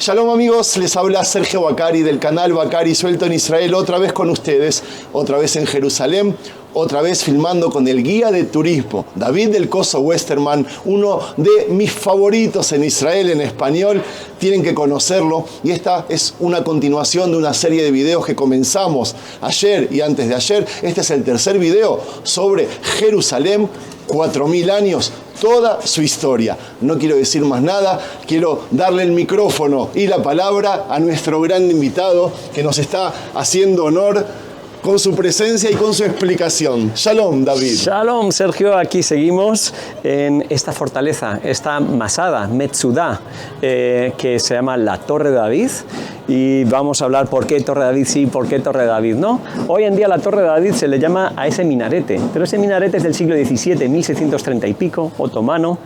Shalom amigos, les habla Sergio Bacari del canal Bacari Suelto en Israel, otra vez con ustedes, otra vez en Jerusalén, otra vez filmando con el guía de turismo, David del Coso Westerman, uno de mis favoritos en Israel en español, tienen que conocerlo, y esta es una continuación de una serie de videos que comenzamos ayer y antes de ayer. Este es el tercer video sobre Jerusalén, 4000 años, toda su historia. No quiero decir más nada, quiero darle el micrófono y la palabra a nuestro gran invitado que nos está haciendo honor con su presencia y con su explicación. Shalom, David. Shalom, Sergio. Aquí seguimos en esta fortaleza, esta masada, Metzudá, que se llama la Torre de David. Y vamos a hablar por qué Torre de David sí, por qué Torre de David no. Hoy en día la Torre de David se le llama a ese minarete, pero ese minarete es del siglo XVII, 1630 y pico, otomano,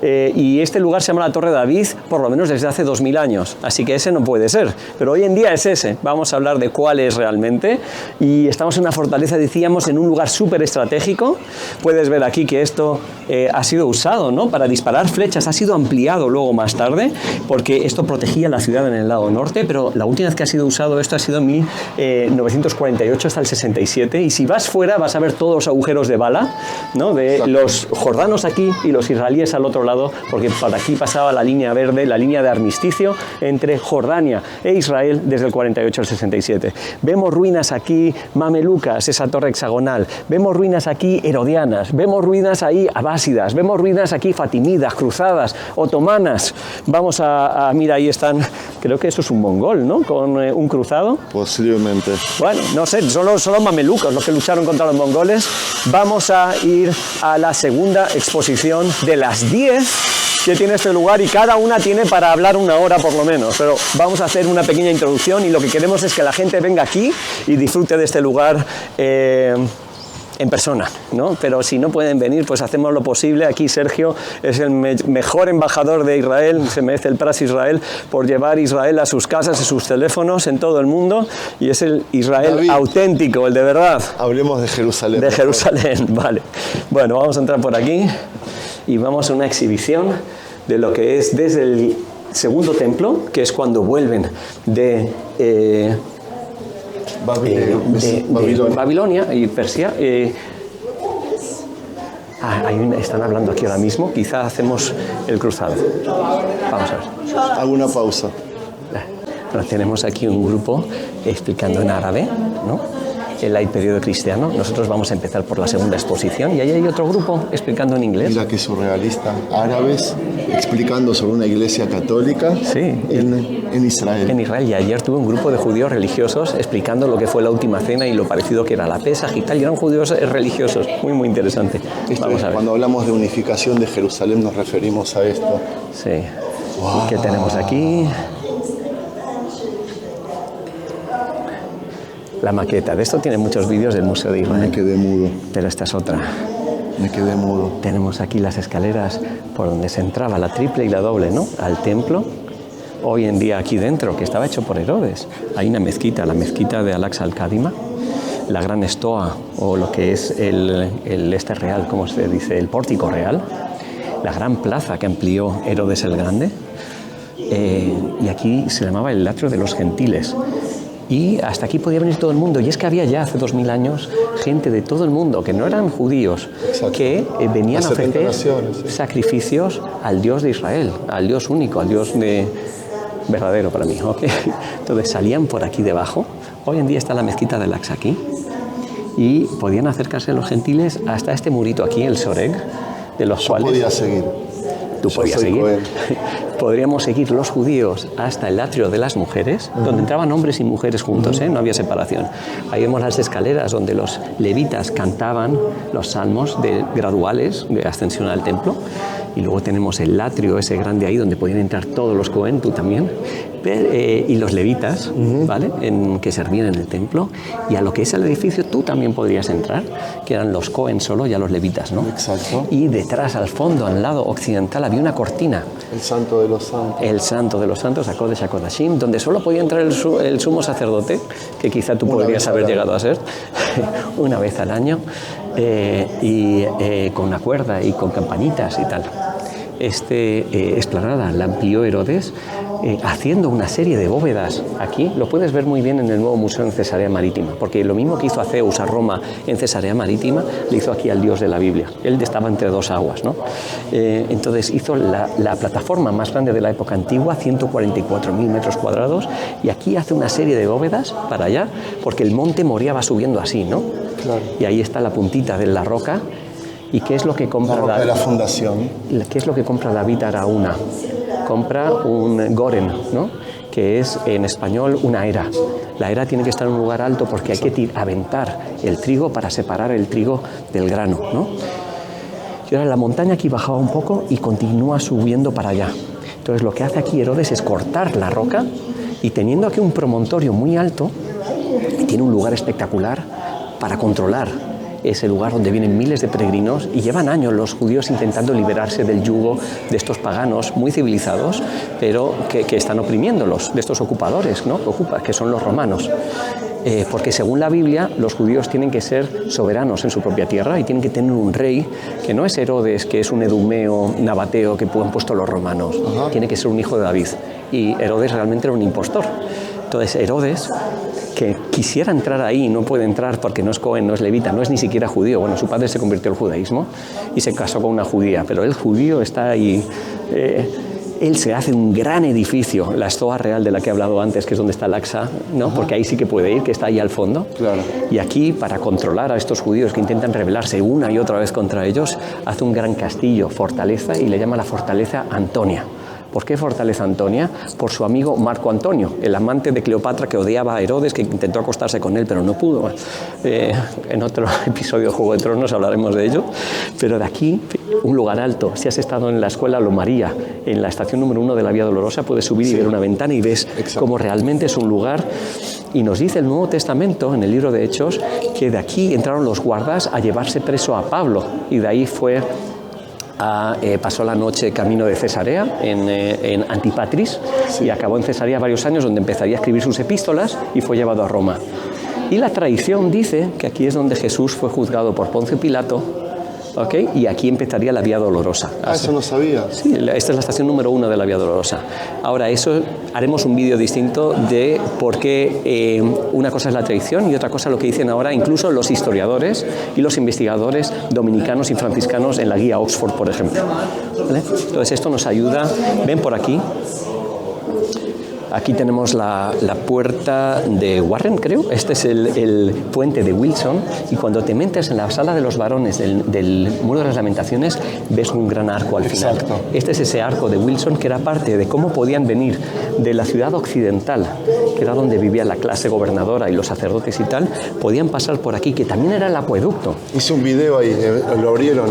y este lugar se llama la Torre de David por lo menos desde hace 2000 años, así que ese no puede ser, pero hoy en día es ese. Vamos a hablar de cuál es realmente, y estamos en una fortaleza, decíamos, en un lugar súper estratégico. Puedes ver aquí que esto ha sido usado, ¿no?, para disparar flechas, ha sido ampliado luego más tarde, porque esto protegía la ciudad en el lado norte, pero la última vez que ha sido usado esto ha sido en 1948 hasta el 67, y si vas fuera vas a ver todos los agujeros de bala, ¿no?, de los jordanos aquí y los israelíes al otro lado, porque por aquí pasaba la línea verde, la línea de armisticio entre Jordania e Israel desde el 48 al 67. Vemos ruinas aquí mamelucas, esa torre hexagonal, vemos ruinas aquí herodianas, vemos ruinas ahí abásidas, vemos ruinas aquí fatimidas, cruzadas, otomanas. Vamos a mira, ahí están, creo que eso es un mongol, ¿no?, con un cruzado. Posiblemente. Bueno, no sé, son los mamelucos los que lucharon contra los mongoles. Vamos a ir a la segunda exposición de las 10 que tiene este lugar, y cada una tiene para hablar una hora por lo menos, pero vamos a hacer una pequeña introducción, y lo que queremos es que la gente venga aquí y disfrute de este lugar en persona, ¿no? Pero si no pueden venir, pues hacemos lo posible. Aquí Sergio es el mejor embajador de Israel, se merece el Pras Israel por llevar Israel a sus casas y sus teléfonos en todo el mundo, y es el Israel David, auténtico, el de verdad. Hablemos de Jerusalén. De Jerusalén, vale. Bueno, vamos a entrar por aquí y vamos a una exhibición de lo que es desde el segundo templo, que es cuando vuelven de Babilonia y Persia. Están hablando aquí ahora mismo, quizá hacemos el cruzado. Vamos a ver. Hago una pausa. Bueno, tenemos aquí un grupo explicando en árabe, ¿no?, el periodo cristiano. Nosotros vamos a empezar por la segunda exposición, y ahí hay otro grupo explicando en inglés. Mira que surrealista, árabes explicando sobre una iglesia católica, sí, en Israel. En Israel, y ayer tuve un grupo de judíos religiosos explicando lo que fue la última cena y lo parecido que era la Pesaj y tal, y eran judíos religiosos, muy muy interesante. Vamos a ver. Cuando hablamos de unificación de Jerusalén nos referimos a esto. Sí. Wow. ¿Qué tenemos aquí? La maqueta. De esto tiene muchos vídeos del Museo de Israel. Me quedé mudo. Pero esta es otra. Me quedé mudo. Tenemos aquí las escaleras por donde se entraba la triple y la doble, ¿no?, al templo. Hoy en día aquí dentro, que estaba hecho por Herodes, hay una mezquita, la mezquita de Al-Aqsa al-Kadima, la gran estoa, o lo que es el este real, ¿cómo se dice?, el pórtico real, la gran plaza que amplió Herodes el Grande, y aquí se llamaba el atrio de los gentiles. Y hasta aquí podía venir todo el mundo. Y es que había ya hace 2000 años gente de todo el mundo, que no eran judíos, exacto, que venían a ofrecer sacrificios al Dios de Israel, al Dios único, al Dios verdadero para mí, ¿okay? Entonces salían por aquí debajo. Hoy en día está la mezquita de Al-Aqsa aquí, y podían acercarse los gentiles hasta este murito aquí, el Soreg, de los cuales... podía seguir. Tú podías seguir. Podríamos seguir los judíos hasta el atrio de las mujeres, donde entraban hombres y mujeres juntos, no había separación. Ahí vemos las escaleras donde los levitas cantaban los salmos graduales de ascensión al templo. Y luego tenemos el atrio ese grande ahí donde podían entrar todos los Cohen, tú también, y los levitas, ¿vale?, que servían en el templo. Y a lo que es el edificio tú también podrías entrar, que eran los Cohen solo, ya los levitas, ¿no? Exacto. Y detrás, al fondo, al lado occidental, había una cortina. El santo de los santos. El santo de los santos, Hakodesh HaKodashim, donde solo podía entrar el sumo sacerdote, que quizá tú podrías haber llegado a ser, una vez al año, con una cuerda y con campanitas y tal. Explanada la amplió Herodes haciendo una serie de bóvedas aquí. Lo puedes ver muy bien en el nuevo museo en Cesarea Marítima, porque lo mismo que hizo a Zeus a Roma en Cesarea Marítima, le hizo aquí al dios de la Biblia. Él estaba entre dos aguas, ¿no? Entonces hizo la plataforma más grande de la época antigua, 144.000 metros cuadrados, y aquí hace una serie de bóvedas para allá, porque el monte Moria va subiendo así, ¿no? Claro. Y ahí está la puntita de la roca. ¿Y qué es lo que compra la roca de la fundación? ¿Qué es lo que compra David Araúna? Compra un goren, ¿no? Que es en español una era. La era tiene que estar en un lugar alto porque hay que aventar el trigo para separar el trigo del grano, ¿no? Y ahora la montaña aquí bajaba un poco y continúa subiendo para allá. Entonces lo que hace aquí Herodes es cortar la roca y teniendo aquí un promontorio muy alto, tiene un lugar espectacular para controlar ese lugar donde vienen miles de peregrinos y llevan años los judíos intentando liberarse del yugo de estos paganos muy civilizados, pero que están oprimiéndolos, de estos ocupadores, ¿no? Que son los romanos. Porque según la Biblia, los judíos tienen que ser soberanos en su propia tierra y tienen que tener un rey que no es Herodes, que es un edumeo, nabateo que han puesto los romanos. Tiene que ser un hijo de David. Y Herodes realmente era un impostor. Entonces Herodes, que quisiera entrar ahí, no puede entrar porque no es Cohen, no es levita, no es ni siquiera judío. Bueno, su padre se convirtió al judaísmo y se casó con una judía, pero el judío está ahí. Él se hace un gran edificio, la Stoa Real de la que he hablado antes, que es donde está el Aqsa, ¿no? Porque ahí sí que puede ir, que está ahí al fondo. Claro. Y aquí, para controlar a estos judíos que intentan rebelarse una y otra vez contra ellos, hace un gran castillo, fortaleza, y le llama la fortaleza Antonia. ¿Por qué Fortaleza Antonia? Por su amigo Marco Antonio, el amante de Cleopatra que odiaba a Herodes, que intentó acostarse con él, pero no pudo. En otro episodio de Juego de Tronos hablaremos de ello. Pero de aquí, un lugar alto. Si has estado en la escuela Lomaría, en la estación número 1 de la Vía Dolorosa, puedes subir y ver una ventana y ves cómo realmente es un lugar. Y nos dice el Nuevo Testamento, en el libro de Hechos, que de aquí entraron los guardas a llevarse preso a Pablo. Y de ahí fue... pasó la noche camino de Cesarea en Antipatris y acabó en Cesarea varios años, donde empezaría a escribir sus epístolas y fue llevado a Roma. Y la tradición dice que aquí es donde Jesús fue juzgado por Poncio Pilato, ¿okay? Y aquí empezaría la Vía Dolorosa. Eso no sabía. Sí, esta es la estación número 1 de la Vía Dolorosa. Ahora, eso haremos un vídeo distinto de por qué una cosa es la tradición y otra cosa lo que dicen ahora incluso los historiadores y los investigadores dominicanos y franciscanos en la guía Oxford, por ejemplo. ¿Vale? Entonces, esto nos ayuda. Ven por aquí. Aquí tenemos la puerta de Warren, creo. Este es el puente de Wilson. Y cuando te metes en la sala de los varones del Muro de las Lamentaciones, ves un gran arco al final. Exacto. Este es ese arco de Wilson, que era parte de cómo podían venir de la ciudad occidental, que era donde vivía la clase gobernadora y los sacerdotes y tal, podían pasar por aquí, que también era el acueducto. Hice un video ahí, lo abrieron,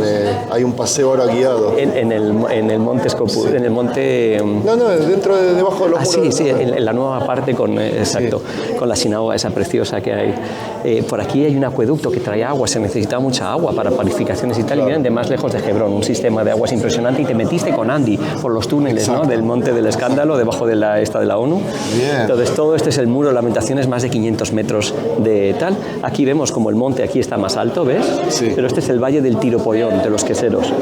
hay un paseo ahora guiado. En el monte Scopus, en el monte... No, debajo de los muros. Sí, en la nueva parte con la sinagoga esa preciosa que hay. Por aquí hay un acueducto que trae agua, se necesitaba mucha agua para purificaciones y tal, claro. Y vienen de más lejos de Hebrón, un sistema de aguas impresionante, y te metiste con Andy por los túneles, ¿no? Del monte del escándalo, debajo de la ONU. Bien. Entonces todo este es el Muro de Lamentaciones, más de 500 metros de tal. Aquí vemos como el monte aquí está más alto, ¿ves? Sí. Pero este es el Valle del Tiropollón, de los queseros.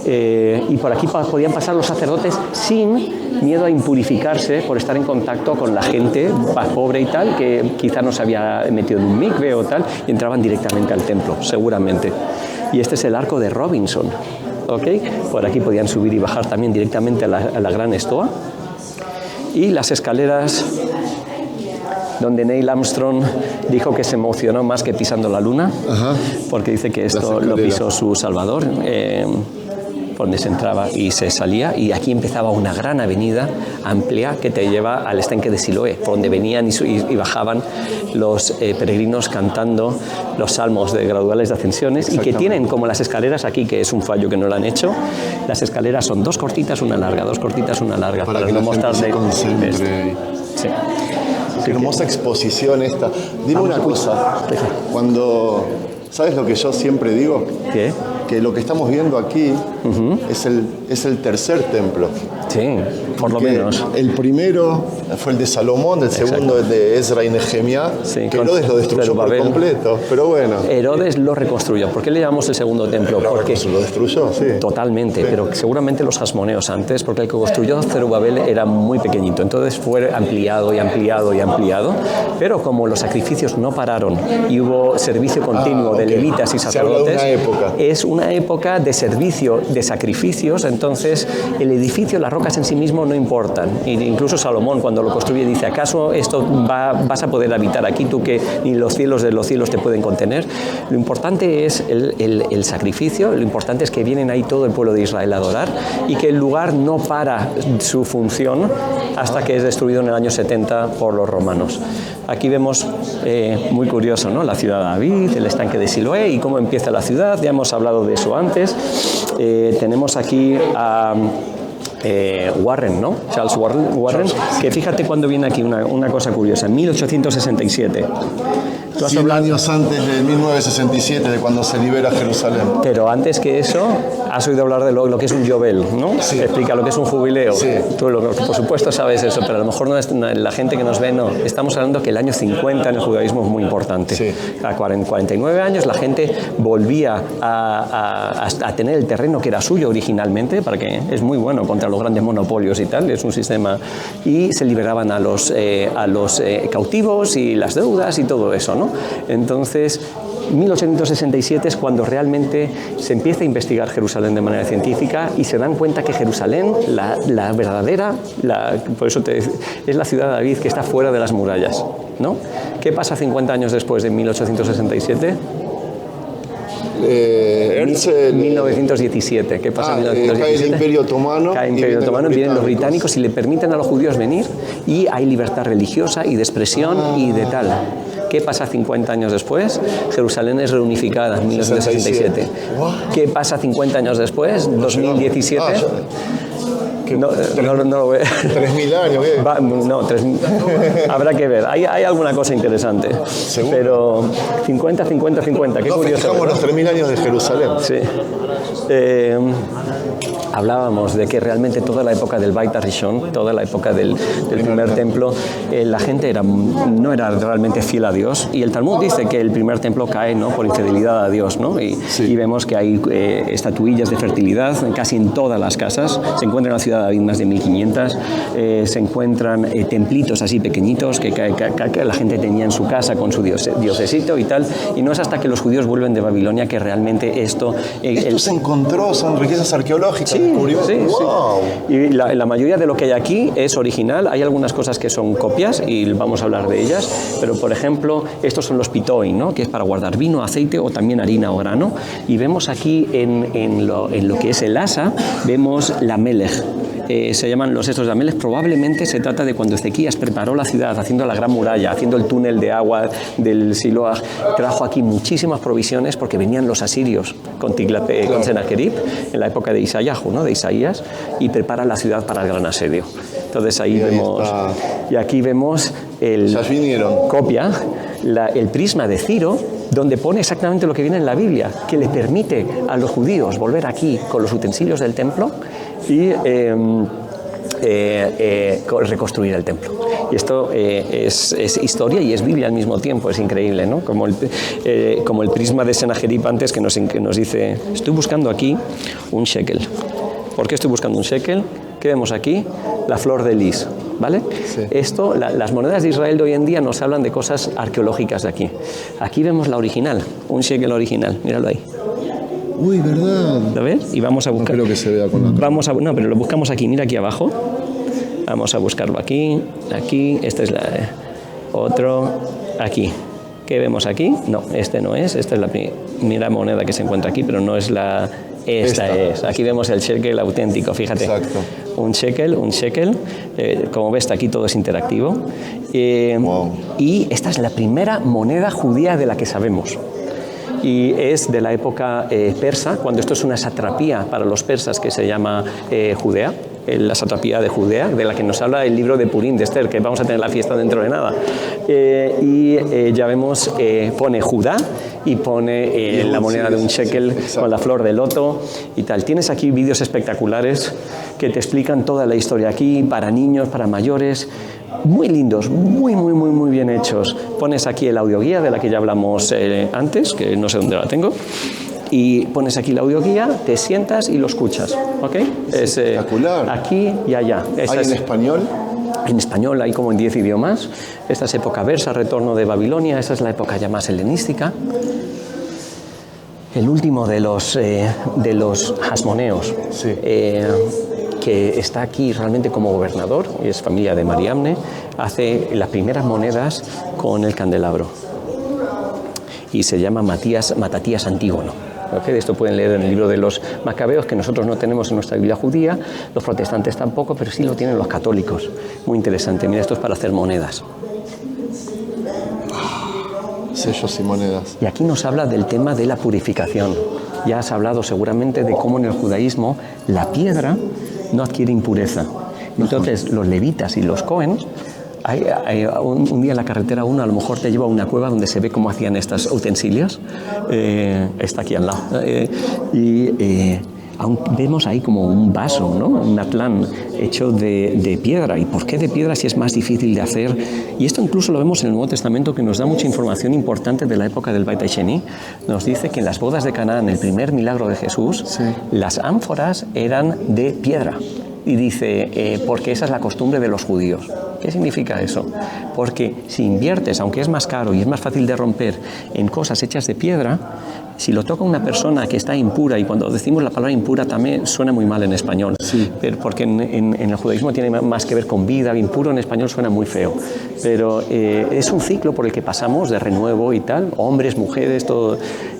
Y por aquí podían pasar los sacerdotes sin miedo a impurificarse por estar en contacto con la gente pobre y tal, que quizá no se había metido en un mikve o tal, y entraban directamente al templo, seguramente. Y este es el arco de Robinson, ¿ok? Por aquí podían subir y bajar también directamente a la gran estoa. Y las escaleras donde Neil Armstrong dijo que se emocionó más que pisando la luna, porque dice que esto lo pisó su Salvador, por donde se entraba y se salía, y aquí empezaba una gran avenida amplia que te lleva al estanque de Siloé, por donde venían y bajaban los peregrinos cantando los salmos de graduales de ascensiones, y que tienen como las escaleras aquí, que es un fallo que no lo han hecho. Las escaleras son dos cortitas, una larga, dos cortitas, una larga, para que no mostrarle. Sí. Qué hermosa exposición esta. Dime una cosa, cuando... ¿Sabes lo que yo siempre digo? ¿Qué? que lo que estamos viendo aquí es el tercer templo. Sí, por lo menos. El primero fue el de Salomón, el segundo el de Ezra y Nehemías, que Herodes lo destruyó por completo, pero bueno. Herodes lo reconstruyó. ¿Por qué le llamamos el segundo templo? Porque lo destruyó, sí. Totalmente, sí. Pero seguramente los hasmoneos antes, porque el que construyó Zerubabel era muy pequeñito, entonces fue ampliado y ampliado y ampliado, pero como los sacrificios no pararon y hubo servicio continuo de levitas y sacerdotes, es una época de servicio, de sacrificios, entonces el edificio, las rocas en sí mismo no importan. E incluso Salomón cuando lo construye dice, ¿acaso esto vas a poder habitar aquí tú que ni los cielos de los cielos te pueden contener? Lo importante es el sacrificio, lo importante es que vienen ahí todo el pueblo de Israel a adorar y que el lugar no para su función hasta que es destruido en el año 70 por los romanos. Aquí vemos, muy curioso, ¿no? La ciudad de David, el estanque de Siloé y cómo empieza la ciudad, ya hemos hablado de eso antes. Tenemos aquí a Warren, ¿no? Charles Warren, que fíjate cuando viene aquí una cosa curiosa, en 1867. 100 años antes de 1967, de cuando se libera Jerusalén. Pero antes que eso, has oído hablar de lo que es un Yobel, ¿no? Sí. Explica lo que es un jubileo. Sí. Tú, por supuesto, sabes eso, pero a lo mejor la gente que nos ve no. Estamos hablando que el año 50 en el judaísmo es muy importante. Sí. A 49 años la gente volvía a tener el terreno que era suyo originalmente, para que es muy bueno contra los grandes monopolios y tal, es un sistema, y se liberaban a los cautivos y las deudas y todo eso, ¿no? Entonces, 1867 es cuando realmente se empieza a investigar Jerusalén de manera científica y se dan cuenta que Jerusalén, la verdadera, por eso es la ciudad de David que está fuera de las murallas, ¿no? ¿Qué pasa 50 años después de 1867? 1917. ¿Qué pasa en 1917? Cae el Imperio Otomano. Cae el Imperio Otomano, vienen los británicos y le permiten a los judíos venir y hay libertad religiosa y de expresión y de tal. ¿Qué pasa 50 años después? Jerusalén es reunificada en 1967. ¿Qué pasa 50 años después? 2017. No lo veo. 3.000 años. No, 3.000. Habrá que ver. Hay alguna cosa interesante. ¿Seguro? Pero 50. Qué curioso. Festejamos los 3.000 años de Jerusalén. Sí. Hablábamos de que realmente toda la época del Beit HaRishon, toda la época del primer templo, la gente no era realmente fiel a Dios, y el Talmud dice que el primer templo cae, ¿no?, por infidelidad a Dios, ¿no? Y vemos que hay estatuillas de fertilidad casi en todas las casas. Se encuentra en la ciudad de David más de 1500, se encuentran templitos así pequeñitos que la gente tenía en su casa con su diosesito y tal, y no es hasta que los judíos vuelven de Babilonia que realmente esto se encontró, son riquezas arqueológicas. Sí. Wow. Y la mayoría de lo que hay aquí es original. Hay algunas cosas que son copias y vamos a hablar de ellas, pero por ejemplo estos son los pitoi, ¿no?, que es para guardar vino, aceite o también harina o grano, y vemos aquí en lo que es el asa, vemos la melech. Se llaman los estos de Amelech. Probablemente se trata de cuando Ezequías preparó la ciudad, haciendo la gran muralla, haciendo el túnel de agua del Siloaj, trajo aquí muchísimas provisiones porque venían los asirios con Sennacherib en la época de Isaías, ¿no?, de Isaías, y preparan la ciudad para el gran asedio. Entonces ahí vemos, y aquí vemos copia, el prisma de Ciro, donde pone exactamente lo que viene en la Biblia, que le permite a los judíos volver aquí con los utensilios del templo y reconstruir el templo. Y esto es historia y es Biblia al mismo tiempo, es increíble, ¿no? Como el prisma de Sennacherib antes que nos dice, estoy buscando aquí un shekel. ¿Por qué estoy buscando un shekel? ¿Qué vemos aquí? La flor de lis, ¿vale? Sí. Esto, las monedas de Israel de hoy en día nos hablan de cosas arqueológicas de aquí. Aquí vemos la original, un shekel original, míralo ahí. Uy, ¿verdad? ¿Lo ves? Y vamos a buscar. No creo que se vea con la... No, pero lo buscamos aquí, mira aquí abajo. Vamos a buscarlo aquí, este es otro, aquí. ¿Qué vemos aquí? No, este no es, esta es la primera moneda que se encuentra aquí, pero no es la... Esta es. Aquí vemos el shekel auténtico, fíjate. Exacto. Un shekel. Como ves, aquí todo es interactivo. Wow. Y esta es la primera moneda judía de la que sabemos. Y es de la época persa, cuando esto es una satrapía para los persas que se llama Judea, la satrapía de Judea, de la que nos habla el libro de Purim, de Esther, que vamos a tener la fiesta dentro de nada. Ya vemos, pone Judá y pone la moneda de un shekel con la flor de loto y tal. Tienes aquí vídeos espectaculares que te explican toda la historia aquí, para niños, para mayores, muy lindos, muy bien hechos. Pones aquí el audioguía de la que ya hablamos antes, que no sé dónde la tengo, y pones aquí la audioguía, te sientas y lo escuchas, ¿ok? Es espectacular. Aquí y allá. ¿Hay en español? En español hay como en 10 idiomas. Esta es época versa, retorno de Babilonia. Esa es la época ya más helenística. El último de los hasmoneos, sí. Que está aquí realmente como gobernador, y es familia de Mariamne, hace las primeras monedas con el candelabro. Y se llama Matatías Antígono. ¿Okay? Esto pueden leer en el libro de los Macabeos, que nosotros no tenemos en nuestra Biblia judía, los protestantes tampoco, pero sí lo tienen los católicos. Muy interesante. Mira, esto es para hacer monedas. Sellos y monedas. Y aquí nos habla del tema de la purificación. Ya has hablado seguramente de cómo en el judaísmo la piedra no adquiere impureza. Entonces los levitas y los Cohen, un día en la carretera 1 a lo mejor te lleva a una cueva donde se ve cómo hacían estos utensilios. Está aquí al lado. Aún vemos ahí como un vaso, ¿no? Un atlán hecho de piedra. ¿Y por qué de piedra si es más difícil de hacer? Y esto incluso lo vemos en el Nuevo Testamento, que nos da mucha información importante de la época del Beit Sheni. Nos dice que en las bodas de Canaán, el primer milagro de Jesús, sí, las ánforas eran de piedra. Y dice, porque esa es la costumbre de los judíos. ¿Qué significa eso? Porque si inviertes, aunque es más caro y es más fácil de romper, en cosas hechas de piedra, si lo toca una persona que está impura, y cuando decimos la palabra impura también suena muy mal en español, sí, pero porque en el judaísmo tiene más que ver con vida. Impuro en español suena muy feo, pero es un ciclo por el que pasamos de renuevo y tal, hombres, mujeres, todo.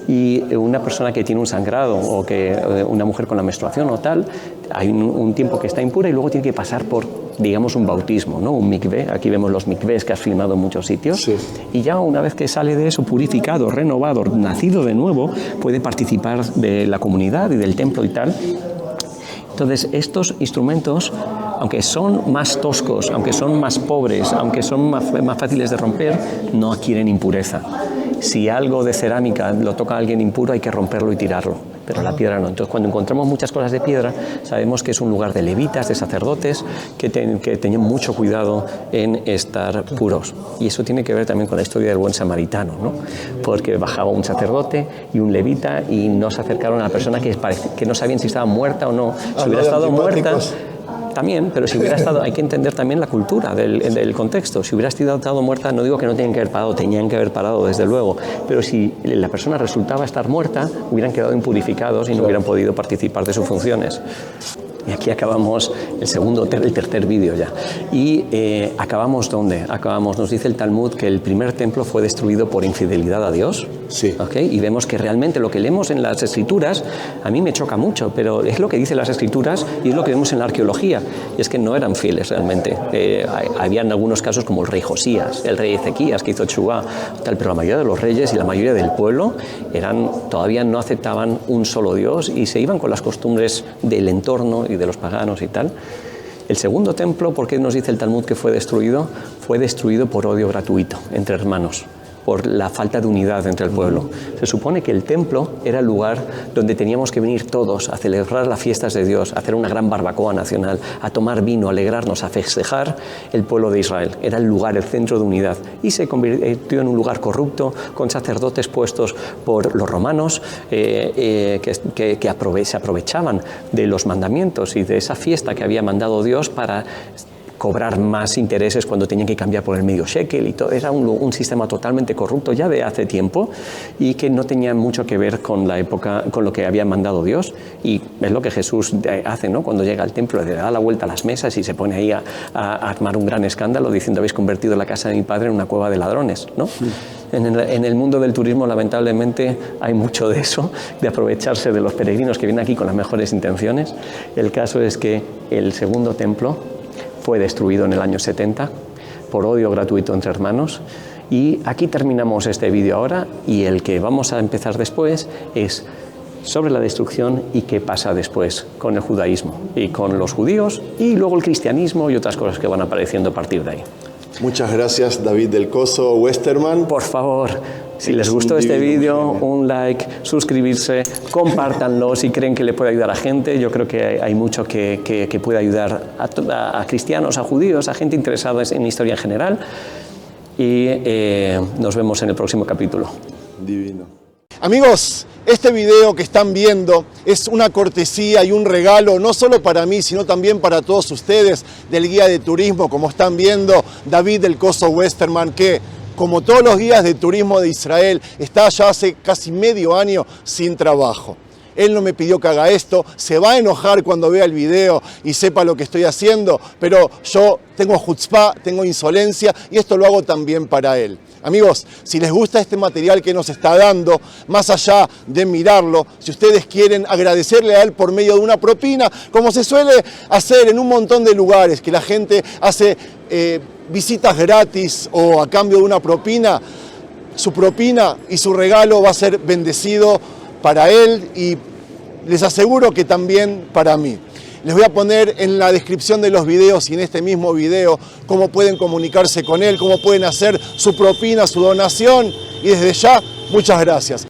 Y una persona que tiene un sangrado o que una mujer con la menstruación o tal, hay un tiempo que está impura y luego tiene que pasar por, digamos, un bautismo, ¿no? Un mikvé. Aquí vemos los mikvés que has filmado en muchos sitios. Sí. Y ya una vez que sale de eso, purificado, renovado, nacido de nuevo, puede participar de la comunidad y del templo y tal. Entonces, estos instrumentos, aunque son más toscos, aunque son más pobres, aunque son más fáciles de romper, no adquieren impureza. Si algo de cerámica lo toca a alguien impuro, hay que romperlo y tirarlo, pero la piedra no. Entonces, cuando encontramos muchas cosas de piedra, sabemos que es un lugar de levitas, de sacerdotes, que tenían mucho cuidado en estar puros. Y eso tiene que ver también con la historia del buen samaritano, ¿no? Porque bajaba un sacerdote y un levita y no se acercaron a la persona que no sabían si estaba muerta o no. Si hubiera estado muerta... También, pero si hubiera estado, hay que entender también la cultura del contexto. Si hubiera estado muerta, no digo que no tenían que haber parado, tenían que haber parado, desde luego, pero si la persona resultaba estar muerta, hubieran quedado impurificados y no hubieran podido participar de sus funciones. Y aquí acabamos el tercer vídeo ya. Y acabamos ¿dónde? Nos dice el Talmud que el primer templo fue destruido por infidelidad a Dios. Sí. ¿Okay? Y vemos que realmente lo que leemos en las Escrituras, a mí me choca mucho, pero es lo que dicen las Escrituras y es lo que vemos en la arqueología. Y es que no eran fieles realmente. Habían algunos casos como el rey Josías, el rey Ezequías, que hizo tshuvá, tal, pero la mayoría de los reyes y la mayoría del pueblo todavía no aceptaban un solo Dios y se iban con las costumbres del entorno y de los paganos y tal. El segundo templo, ¿por qué nos dice el Talmud que fue destruido? Fue destruido por odio gratuito entre hermanos, por la falta de unidad entre el pueblo. Se supone que el templo era el lugar donde teníamos que venir todos a celebrar las fiestas de Dios, a hacer una gran barbacoa nacional, a tomar vino, a alegrarnos, a festejar el pueblo de Israel. Era el lugar, el centro de unidad. Y se convirtió en un lugar corrupto, con sacerdotes puestos por los romanos, que se aprovechaban de los mandamientos y de esa fiesta que había mandado Dios para cobrar más intereses cuando tenían que cambiar por el medio shekel y todo. Era un sistema totalmente corrupto ya de hace tiempo y que no tenía mucho que ver con la época, con lo que había mandado Dios. Y es lo que Jesús hace, ¿no? Cuando llega al templo, le da la vuelta a las mesas y se pone ahí a armar un gran escándalo diciendo: habéis convertido la casa de mi padre en una cueva de ladrones, ¿no? Sí. En el mundo del turismo, lamentablemente, hay mucho de eso, de aprovecharse de los peregrinos que vienen aquí con las mejores intenciones. El caso es que el segundo templo fue destruido en el año 70 por odio gratuito entre hermanos. Y aquí terminamos este vídeo ahora, y el que vamos a empezar después es sobre la destrucción y qué pasa después con el judaísmo y con los judíos y luego el cristianismo y otras cosas que van apareciendo a partir de ahí. Muchas gracias, David del Coso Westerman. Por favor. Si les gustó este vídeo, un like, suscribirse, compártanlo si creen que le puede ayudar a gente. Yo creo que hay mucho que puede ayudar a cristianos, a judíos, a gente interesada en historia en general. Y nos vemos en el próximo capítulo. Divino. Amigos, este video que están viendo es una cortesía y un regalo, no solo para mí, sino también para todos ustedes, del guía de turismo, como están viendo, David del Coso Westerman, que, como todos los guías de turismo de Israel, está ya hace casi medio año sin trabajo. Él no me pidió que haga esto, se va a enojar cuando vea el video y sepa lo que estoy haciendo, pero yo tengo chutzpah, tengo insolencia y esto lo hago también para él. Amigos, si les gusta este material que nos está dando, más allá de mirarlo, si ustedes quieren agradecerle a él por medio de una propina, como se suele hacer en un montón de lugares, que la gente hace visitas gratis o a cambio de una propina, su propina y su regalo va a ser bendecido para él y les aseguro que también para mí. Les voy a poner en la descripción de los videos y en este mismo video cómo pueden comunicarse con él, cómo pueden hacer su propina, su donación y desde ya, muchas gracias.